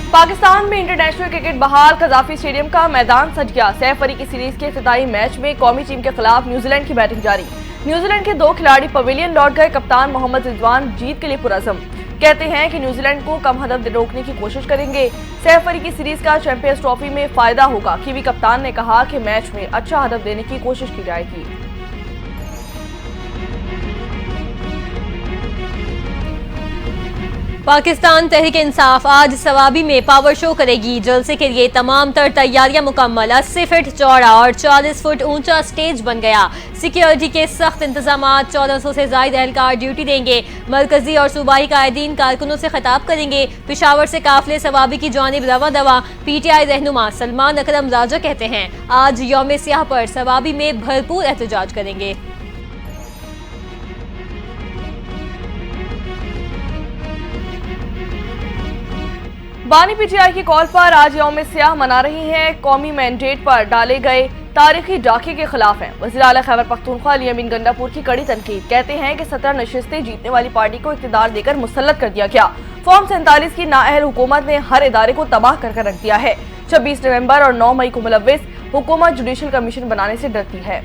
पाकिस्तान में international cricket बहाल, Gaddafi stadium का मैदान सज गया। सैफ अली की सीरीज के इफ्तिताई मैच में कौमी टीम के खिलाफ न्यूजीलैंड की बैटिंग जारी। न्यूजीलैंड के 2 खिलाड़ी पवेलियन लौट गए। कप्तान मोहम्मद रिजवान जीत के लिए पुरअज़्म, कहते हैं कि न्यूजीलैंड को कम हदफ रोकने की कोशिश करेंगे। सैफ अली की सीरीज का चैंपियंस ट्रॉफी में फायदा होगा। कीवी कप्तान ने कहा कि मैच में अच्छा हदफ देने की कोशिश की जाएगी। पाकिस्तान तहरीक इंसाफ आज सवाबी में पावर शो करेगी। जलसे के लिए तमाम तर तैयारियां मुकम्मल। 80 फीट चौड़ा और 40 फुट ऊंचा स्टेज बन गया। सिक्योरिटी के सख्त इंतजाम, 1400 से ज्यादा एहलकार ड्यूटी देंगे। मरकजी और सूबाई कायदीन कारकुनों से खिताब करेंगे। पेशावर से काफिले सवाबी की जानिब रवा दवा। PTI रहनुमा सलमान अकरम राजा कहते हैं आज यौम सियाह पर सवाबी में भरपूर एहतजाज करेंगे। बानी PTI की कॉल पर आज यौम सियाह मना रही हैं। कौमी मैंडेट पर डाले गए तारीखी डाके के खिलाफ हैं। वज़ीर आला खैबर पख्तूनख्वा अली अमीन गंडापुर की कड़ी तनकीद, कहते हैं कि 17 नशिस्तें जीतने वाली पार्टी को इक़्तिदार देकर मुसल्लत कर दिया गया। फॉर्म 47 की नाअहल हुकूमत ने हर इदारे को तबाह कर रख दिया है। 26 नवंबर और 9 मई को मुलव्विस हुकूमत जुडिशल कमीशन बनाने से डरती है।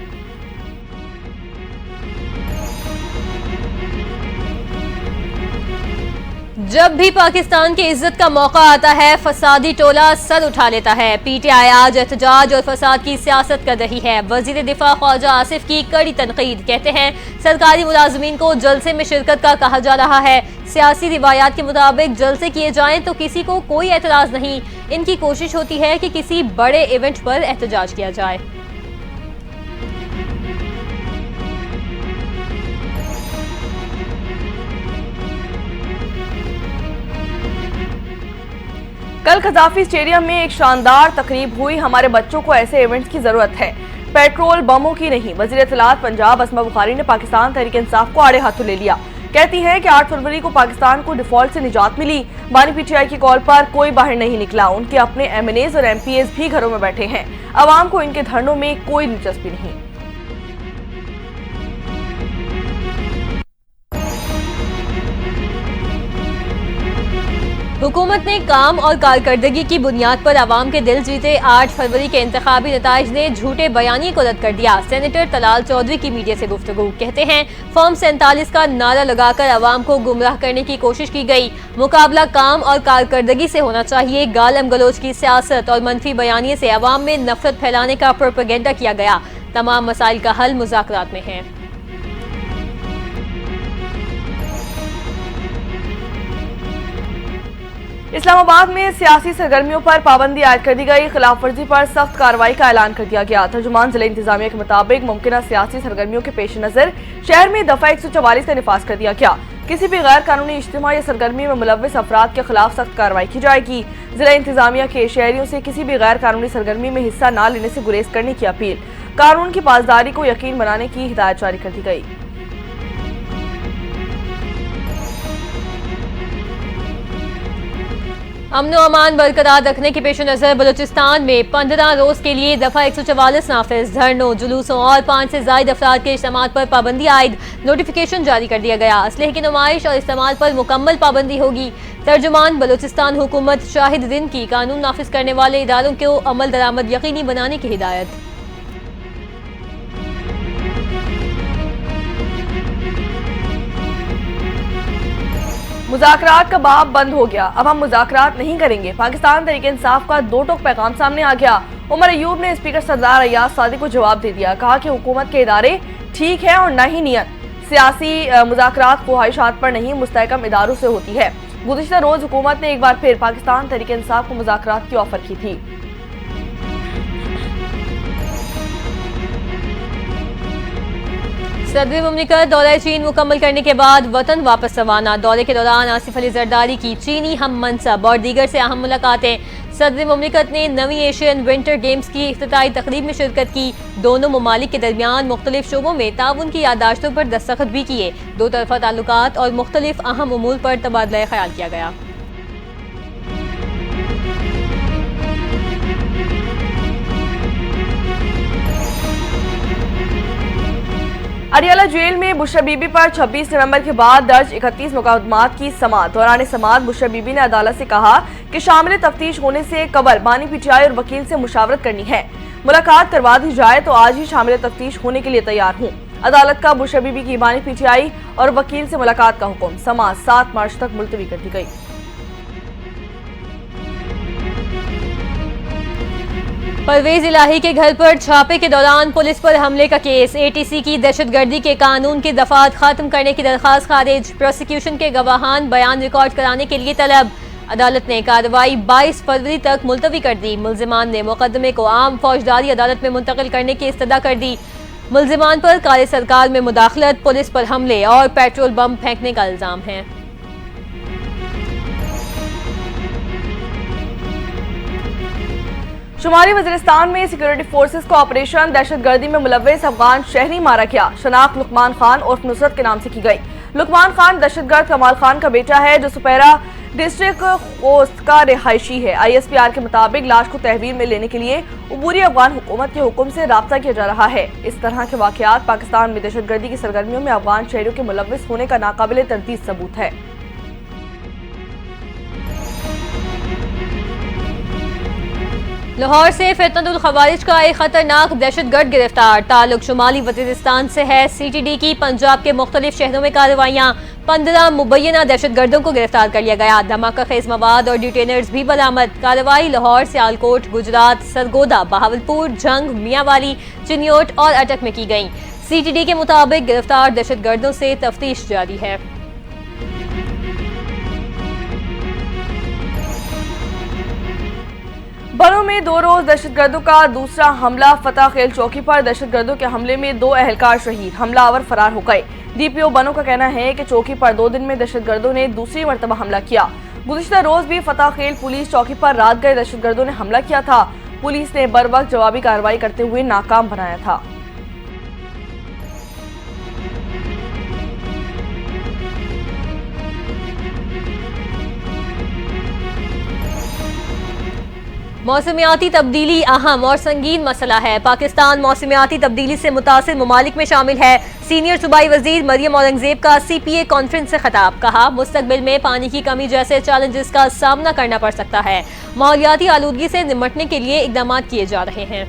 जब भी पाकिस्तान की इज्जत का मौका आता है, फसादी टोला सर उठा लेता है। PTI आज एहतजाज और फसाद की सियासत कर रही है। वजीर दिफा ख्वाजा आसिफ की कड़ी तनकीद, कहते हैं सरकारी मुलाजमीन को जलसे में शिरकत का कहा जा रहा है। सियासी रिवायात के मुताबिक जलसे किए जाएं तो किसी को कोई एतराज नहीं। इनकी कोशिश होती है कि किसी बड़े इवेंट पर एहतजाज किया जाए। कल कजाफी स्टेडियम में एक शानदार तकरीब हुई। हमारे बच्चों को ऐसे इवेंट्स की जरूरत है, पेट्रोल बमों की नहीं। वज़ीर इत्तलात पंजाब असमा बुखारी ने पाकिस्तान तहरीक इंसाफ को आड़े हाथों ले लिया। कहती हैं कि 8 फरवरी को पाकिस्तान को डिफॉल्ट से निजात मिली। बानी PTI की कॉल पर कोई बाहर नहीं निकला। उनके अपने MNAs और MPAs भी घरों में बैठे हैं। अवाम को इनके धरनों में कोई दिलचस्पी नहीं। हुकूमत ने काम और कारकर्दगी की बुनियाद पर आवाम के दिल जीते। 8 फरवरी के इंतखाबी नताइज ने झूठे बयानी को रद्द कर दिया। सेनेटर तलाल चौधरी की मीडिया से गुफ्तगू, कहते हैं फॉर्म 47 का नारा लगाकर आवाम को गुमराह करने की कोशिश की गई। मुकाबला काम और कारकर्दगी से होना चाहिए। गालम गलोच की सियासत और मनफी बयानी से आवाम में नफरत फैलाने का प्रोपेगेंडा किया गया। तमाम मसाइल का हल मुज़ाकरात में है। इस्लामाबाद में सियासी सरगर्मियों पर पाबंदी आयद कर दी गई। खिलाफ वर्जी पर सख्त कार्रवाई का ऐलान कर दिया गया। तर्जुमान जिला इंतजामिया के मुताबिक मुमकिन सियासी सरगर्मियों के पेश नजर शहर में दफा 144 का निफाज कर दिया गया। किसी भी गैर कानूनी इज्तिमा या सरगर्मी में मुलव्विस अफराद के खिलाफ सख्त कार्रवाई की जाएगी। जिला इंतजामिया के शहरियों से किसी भी गैर कानूनी सरगर्मी में हिस्सा न लेने से गुरेज करने की अपील, कानून की पासदारी को यकीन बनाने की हिदायत जारी कर दी गई। अमन अमान बरकरार रखने के पेश नजर बलूचिस्तान में 15 रोज के लिए दफा 144 नाफिज। धरनों, जुलूसों और 5 से ज्यादा अफराद के इज्तिमात पर पाबंदी आयद नोटिफिकेशन जारी कर दिया गया। असलहे की नुमाइश और इस्तेमाल पर मुकम्मल पाबंदी होगी। तर्जुमान बलूचिस्तान हुकूमत शाहिद दिन की कानून नाफिज करने वाले इदारों को अमल दरामद यकीनी बनाने की हिदायत। मुज़ाकरात का बाब बंद हो गया, अब हम मुज़ाकरात नहीं करेंगे। पाकिस्तान तहरीक इंसाफ का 2 टोक पैगाम सामने आ गया। उमर अयूब ने स्पीकर सरदार अय्याज सादी को जवाब दे दिया। कहा कि हुकूमत के इदारे ठीक है और न ही नियत। सियासी मुज़ाकरात ख्वाहिशात पर नहीं, मुस्तहकम इदारों से होती है। गुज़िश्ता रोज हुकूमत ने एक बार फिर पाकिस्तान तहरीक इंसाफ को मुज़ाकरात की ऑफर की थी। सदर मुमलिकत दौरा चीन मुकम्मल करने के बाद वतन वापस रवाना। दौरे के दौरान आसिफ अली जरदारी की चीनी हम मनसब और दीगर से अहम मुलाकातें। सदर मुमलिकत ने नवी एशियन विंटर गेम्स की इफ्तिताई तकरीब में शिरकत की। दोनों ममालिक के दरमियान मुख्तलिफ शोबों में ताउन की याददाश्तों पर दस्तखत भी किए। 2 तरफा ताल्लुकात और मुख्तलिफ अहम उमूर पर तबादला ख्याल किया गया। अडियाला जेल में बुशरा बीबी पर 26 नवंबर के बाद दर्ज 31 मुकदमात की समाअत। दौरान समाअत बुशरा बीबी ने अदालत से कहा कि शामिल तफ्तीश होने से कबल बानी पीटीआई और वकील से मुशावरत करनी है। मुलाकात करवा दी जाए तो आज ही शामिल तफ्तीश होने के लिए तैयार हूँ। अदालत का बुश हबीबी की बानी पीटीआई और वकील से मुलाकात का हुक्म समाअत 7 मार्च तक मुलतवी कर दी गई। परवेज इलाही के घर पर छापे के दौरान पुलिस पर हमले का केस। एटीसी की दहशतगर्दी के कानून की दफात खत्म करने की दरखास्त खारिज। प्रोसिक्यूशन के गवाहान बयान रिकॉर्ड कराने के लिए तलब। अदालत ने कार्रवाई 22 फरवरी तक मुलतवी कर दी। मुल्जिमान ने मुकदमे को आम फौजदारी अदालत में मुंतकिल करने की इस्तदा कर दी। मुल्जिमान पर कार सरकार में मुदाखलत, पुलिस पर हमले और पेट्रोल बम फेंकने का इल्जाम है। शुमाली वजीरिस्तान में सिक्योरिटी फोर्सेस को ऑपरेशन दहशतगर्दी में मुलव्वस अफगान शहरी मारा गया। शनाख्त लुकमान खान उर्फ नुसरत के नाम से की गई। लुकमान खान दहशतगर्द कमाल खान का बेटा है जो सुपेरा डिस्ट्रिक्ट खोस्त का रिहायशी है। ISPR के मुताबिक लाश को तहवील में लेने के लिए अबूरी अफगान हुकूमत के हुक्म से राब्ता किया जा रहा है। इस तरह के वाकयात पाकिस्तान में दहशतगर्दी की सरगर्मियों में अफगान शहरियों के मुलव्वस होने का नाकाबिले तरदीद सबूत है। लाहौर से फितनतुल खवारिज का एक खतरनाक दहशतगर्द गिरफ्तार। ताल्लुक शुमाली वजीरिस्तान से है। CTD की पंजाब के मुख्तलिफ शहरों में कार्रवाइयां। 15 मुबैना दहशतगर्दों को गिरफ्तार कर लिया गया। धमाका खेज मवाद और डिटेनर्स भी बरामद। कार्रवाई लाहौर, सियालकोट, गुजरात, सरगोदा, बहावलपुर, जंग, मियांवाली, चिन्योट और अटक में की गई। CTD के मुताबिक गिरफ्तार दहशतगर्दों से तफ्तीश जारी है। बनो में 2 रोज दहशतगर्दों का दूसरा हमला। फतह खेल चौकी पर दहशतगर्दों के हमले में 2 अहलकार शहीद, हमलावर फरार हो गए। DPO बनो का कहना है कि चौकी पर 2 दिन में दहशतगर्दों ने दूसरी मरतबा हमला किया। गुज़िश्ता रोज भी फतह खेल पुलिस चौकी पर रात गए दहशतगर्दों ने हमला किया था। पुलिस ने बर वक्त जवाबी कार्रवाई करते हुए नाकाम बनाया था। मौसमियाती तब्दीली अहम और संगीन मसला है। पाकिस्तान मौसमियाती तब्दीली से मुतासिर ममालिक में शामिल है। सीनियर सूबाई वजीर मरियम औरंगजेब का CPA कॉन्फ्रेंस से खिताब। कहा, मुस्तकबिल में पानी की कमी जैसे चैलेंजेस का सामना करना पड़ सकता है। माहौलियाती आलूदगी से निपटने के लिए इकदाम किए जा रहे हैं।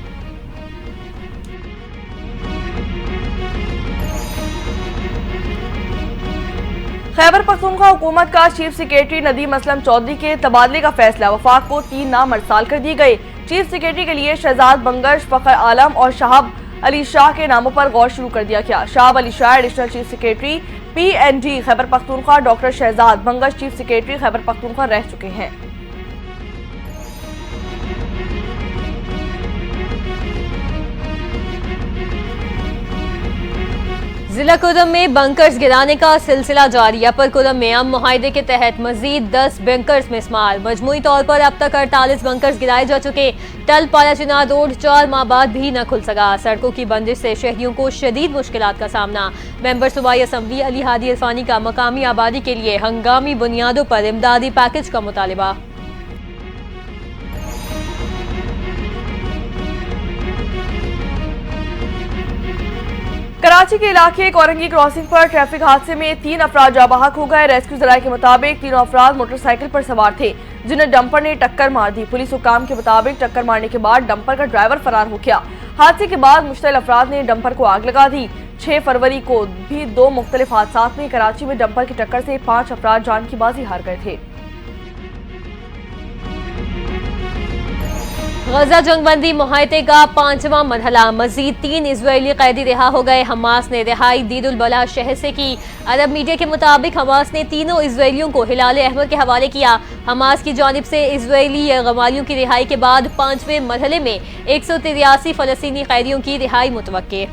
खैबर पख्तूनख्वा हुकूमत का चीफ सेक्रेटरी नदीम असलम चौधरी के तबादले का फैसला। वफाक को 3 नाम अरसाल कर दिए गए। चीफ सेक्रेटरी के लिए शहजाद बंगश, फखर आलम और शाहब अली शाह के नामों पर गौर शुरू कर दिया गया। Shahab Ali Shah additional chief secretary PNG Khyber Pakhtunkhwa, doctor Shahzad Bangash chief secretary Khyber Pakhtunkhwa रह चुके हैं। जिला कुरम में बंकर्स गिराने का सिलसिला जारी। अपर कुरम में अम मुआहदे के तहत मजीद 10 बंकर्स में इस्तेमाल। मजमूई तौर पर अब तक 48 बंकर्स गिराए जा चुके। टल पालाचिना रोड 4 माह बाद भी न खुल सका। सड़कों की बंदिश से शहरियों को शदीद मुश्किलात का सामना। मेंबर सूबाई असम्बली अली हादी इरफानी का मकामी आबादी के लिए हंगामी बुनियादों पर इमदादी पैकेज का मुतालिबा। कराची के इलाके कोरंगी क्रॉसिंग पर ट्रैफिक हादसे में 3 अफराद जाँ बहक हो गए। रेस्क्यू जराये के मुताबिक तीनों अफराद मोटरसाइकिल पर सवार थे जिन्हें डंपर ने टक्कर मार दी। पुलिस हुकाम के मुताबिक टक्कर मारने के बाद डंपर का ड्राइवर फरार हो गया। हादसे के बाद मुश्तइल अफराद ने डंपर को आग लगा दी। 6 फरवरी को भी 2 मुख्तलिफ हादसात में कराची में डंपर की टक्कर से 5 अफराद जान की बाजी हार गए थे। गजा जंगबंदी मुआहदे का 5वां मरहला। मजीद 3 इजरायली कैदी रिहा हो गए। हमास ने रिहाई दीदुल बला शहर से की। अरब मीडिया के मुताबिक हमास ने तीनों इजरायलियों को हिलाल अहमर के हवाले किया। हमास की जानिब से इजरायली गवालियों की रिहाई के बाद 5वें मरहले में 183 फलस्तीनी कैदियों की रिहाई मुतवक्के।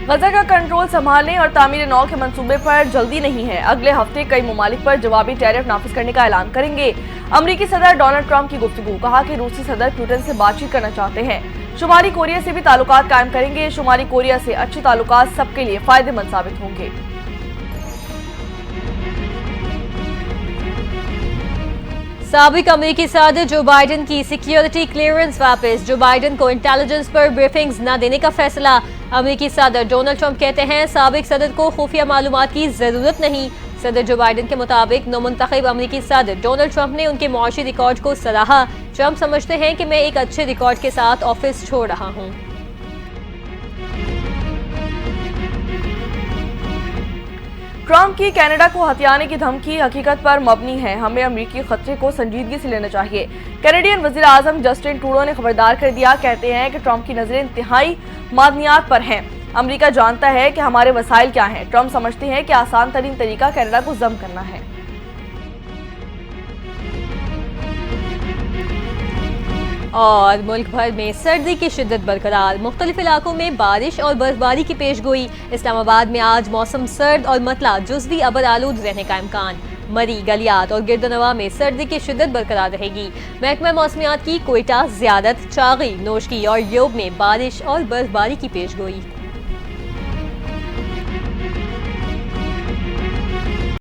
गजा का कंट्रोल संभालने और तामीर नौ के मंसूबे पर जल्दी नहीं है। अगले हफ्ते कई ममालिक पर जवाबी टैरिफ नाफिज करने का ऐलान करेंगे। अमरीकी सदर डोनाल्ड ट्रंप की गुफ्तगू। कहा कि रूसी सदर पुतिन से बातचीत करना चाहते हैं। शुमाली कोरिया से भी ताल्लुकात कायम करेंगे। शुमाली कोरिया से अच्छे ताल्लुकात सबके लिए फायदेमंद साबित होंगे। साबिक अमेरिकी सदर जो बाइडेन की सिक्योरिटी क्लियरेंस वापस। जो बाइडेन को इंटेलिजेंस पर ब्रीफिंग्स न देने का फैसला। अमेरिकी सदर डोनाल्ड ट्रंप कहते हैं साबिक सदर को खुफिया मालूमात की जरूरत नहीं। सदर जो बाइडेन के मुताबिक नौमुंतखब अमेरिकी सदर डोनाल्ड ट्रंप ने उनके मुआशी रिकॉर्ड को सराहा। ट्रंप समझते हैं कि मैं एक अच्छे रिकॉर्ड के साथ ऑफिस छोड़ रहा हूं। ट्रंप की कनाडा को हथियाने की धमकी हकीकत पर मबनी है। हमें अमेरिकी खतरे को संजीदगी से लेना चाहिए। कैनेडियन वजीर आजम जस्टिन ट्रूडो ने खबरदार कर दिया। कहते हैं कि ट्रंप की नजरें इंतहाई मादनियात पर हैं। अमेरिका जानता है कि हमारे वसाइल क्या हैं। ट्रंप समझते हैं कि आसान तरीन तरीका कनाडा को जम करना है। और मुल्क भर में सर्दी की शिद्दत बरकरार, मुख्तलिफ इलाकों में बारिश और बर्फबारी की पेशगोई। इस्लामाबाद में आज मौसम सर्द और मतला जुज़वी अबर आलूद रहने का इम्कान। मरी, गलियात और गिरदनवा में सर्दी की शिद्दत बरकरार रहेगी। महकमा मौसमियात की कोयटा, ज़ियादत, चागी, नोशकी और योब में बारिश और बर्फबारी की पेशगोई।